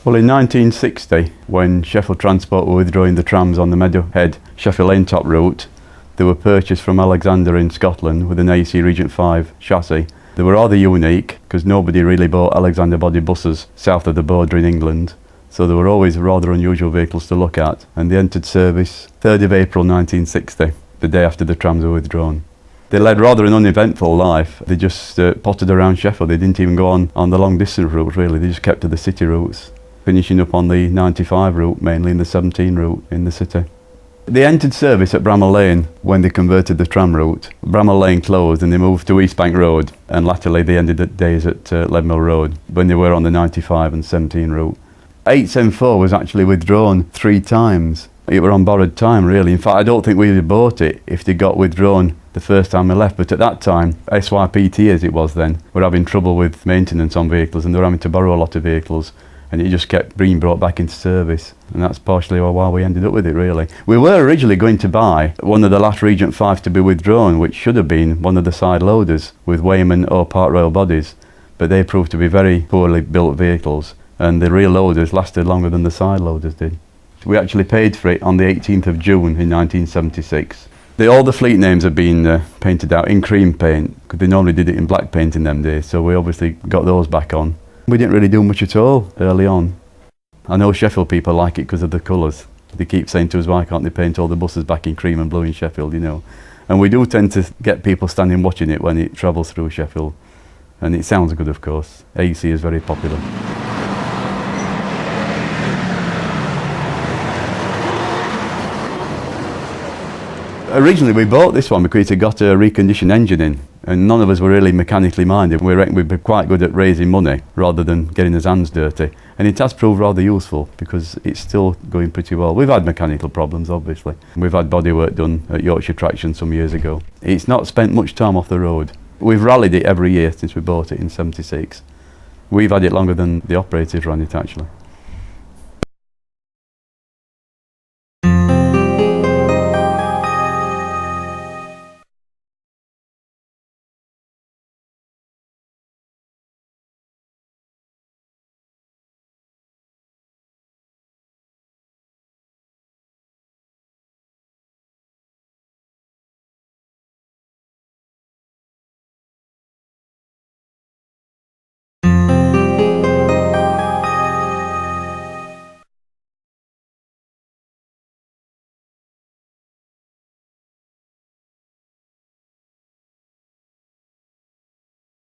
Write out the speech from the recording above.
Well, in 1960, when Sheffield Transport were withdrawing the trams on the Meadowhead Sheffield Lane Top route, they were purchased from Alexander in Scotland with an AEC Regent 5 chassis. They were rather unique because nobody really bought Alexander body buses south of the border in England, so they were always rather unusual vehicles to look at, and they entered service 3rd of April 1960, the day after the trams were withdrawn. They led rather an uneventful life. They just potted around Sheffield. They didn't even go on the long distance routes really, they just kept to the city routes, finishing up on the 95 route, mainly in the 17 route in the city. They entered service at Bramall Lane when they converted the tram route. Bramall Lane closed and they moved to East Bank Road, and latterly they ended the days at Leadmill Road when they were on the 95 and 17 route. 874 was actually withdrawn 3 times. It were on borrowed time really. In fact, I don't think we would have bought it if they got withdrawn the first time we left, but at that time, SYPT as it was then, were having trouble with maintenance on vehicles and they were having to borrow a lot of vehicles, and it just kept being brought back into service, and that's partially why we ended up with it really. We were originally going to buy one of the last Regent 5s to be withdrawn, which should have been one of the side loaders with Wayman or part rail bodies, but they proved to be very poorly built vehicles, and the rear loaders lasted longer than the side loaders did. We actually paid for it on the 18th of June in 1976. All the fleet names have been painted out in cream paint, because they normally did it in black paint in them days, so we obviously got those back on. We didn't really do much at all early on. I know Sheffield people like it because of the colours. They keep saying to us, why can't they paint all the buses back in cream and blue in Sheffield, you know. And we do tend to get people standing watching it when it travels through Sheffield. And it sounds good, of course. AEC is very popular. Originally we bought this one because it got a reconditioned engine in, and none of us were really mechanically minded. We reckoned we'd be quite good at raising money rather than getting his hands dirty, and it has proved rather useful because it's still going pretty well. We've had mechanical problems obviously. We've had bodywork done at Yorkshire Traction some years ago. It's not spent much time off the road. We've rallied it every year since we bought it in '76. We've had it longer than the operators ran it actually.